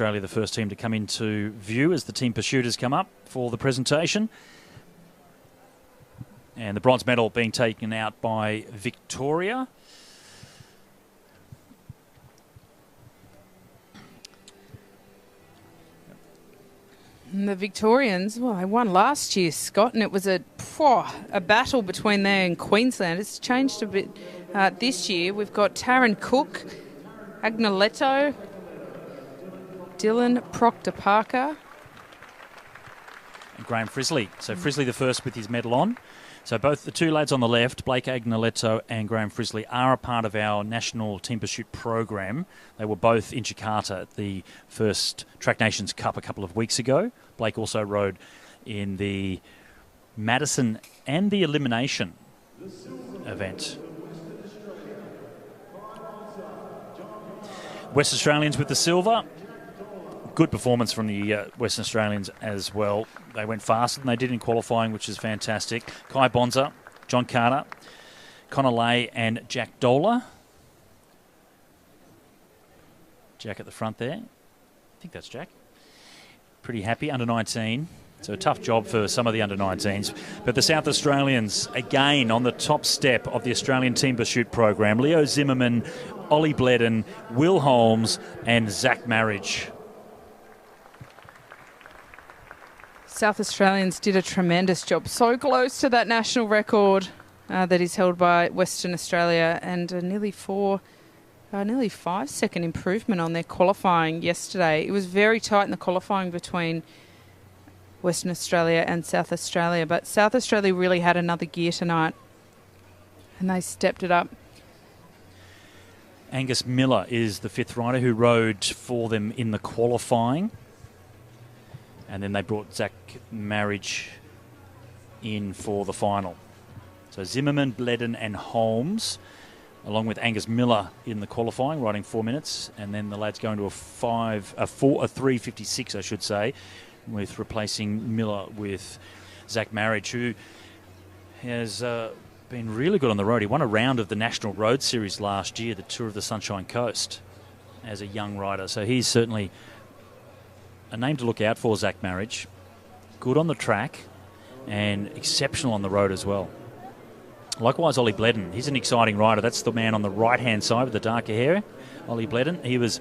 Australia, the first team to come into view as the team pursuiters come up for the presentation. And the bronze medal being taken out by Victoria. And the Victorians, well, they won last year, Scott, and it was a battle between there and Queensland. It's changed a bit this year. We've got Taryn Cook, Agnoletto, Dylan Proctor-Parker. And Graham Frisley. So Frisley the first with his medal on. So both the two lads on the left, Blake Agnoletto and Graham Frisley, are a part of our national team pursuit program. They were both in Jakarta at the first Track Nations Cup a couple of weeks ago. Blake also rode in the Madison and the elimination event. West Australians with the silver. Good performance from the Western Australians as well. They went faster than they did in qualifying, which is fantastic. Kai Bonza, John Carter, Connor Lay and Jack Dola. Jack at the front there. I think that's Jack. Pretty happy, under 19. So a tough job for some of the under 19s. But the South Australians, again, on the top step of the Australian Team Pursuit program. Leo Zimmerman, Ollie Bledden, Will Holmes and Zach Marriage. South Australians did a tremendous job. So close to that national record that is held by Western Australia, and nearly 5 second improvement on their qualifying yesterday. It was very tight in the qualifying between Western Australia and South Australia, but South Australia really had another gear tonight and they stepped it up. Angus Miller is the fifth rider who rode for them in the qualifying. And then they brought Zach Marriage in for the final. So Zimmerman, Bledden and Holmes, along with Angus Miller in the qualifying, riding 4 minutes. And then the lads going to a 3:56, I should say, with replacing Miller with Zach Marriage, who has been really good on the road. He won a round of the National Road Series last year, the Tour of the Sunshine Coast, as a young rider. So he's certainly a name to look out for, Zach Marriage. Good on the track and exceptional on the road as well. Likewise, Ollie Bledden. He's an exciting rider. That's the man on the right-hand side with the darker hair, Ollie Bledden. He was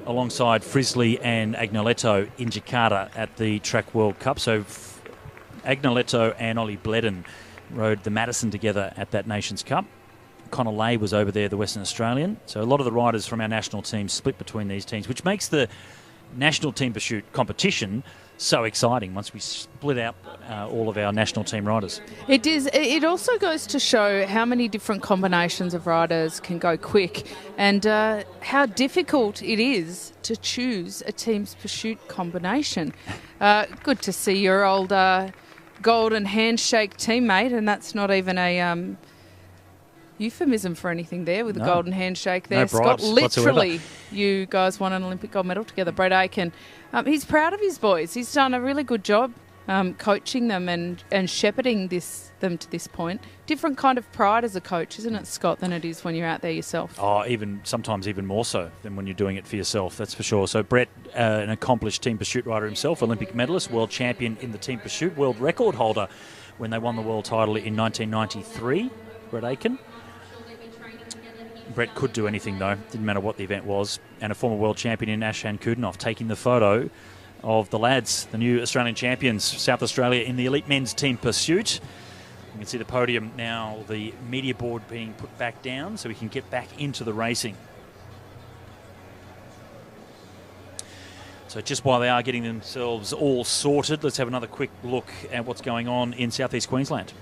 alongside Frisley and Agnoletto in Jakarta at the Track World Cup. So Agnoletto and Ollie Bledden rode the Madison together at that Nations Cup. Connor Lay was over there, the Western Australian. So a lot of the riders from our national team split between these teams, which makes the national team pursuit competition so exciting once we split out all of our national team riders. It is. It also goes to show how many different combinations of riders can go quick, and how difficult it is to choose a team's pursuit combination. Good to see your old golden handshake teammate, and that's not even a euphemism for anything there with the golden handshake there. No Scott, literally, whatsoever. You guys won an Olympic gold medal together. Brett Aiken, he's proud of his boys. He's done a really good job coaching them and shepherding them to this point. Different kind of pride as a coach, isn't it, Scott, than it is when you're out there yourself? Oh, sometimes even more so than when you're doing it for yourself, that's for sure. So Brett, an accomplished team pursuit rider himself, Olympic medalist, world champion in the team pursuit, world record holder when they won the world title in 1993, Brett Aiken. Brett could do anything, though. Didn't matter what the event was. And a former world champion in Ashkan Kudanov taking the photo of the lads, the new Australian champions, South Australia in the elite men's team pursuit. You can see the podium now, the media board being put back down so we can get back into the racing. So just while they are getting themselves all sorted, let's have another quick look at what's going on in southeast Queensland.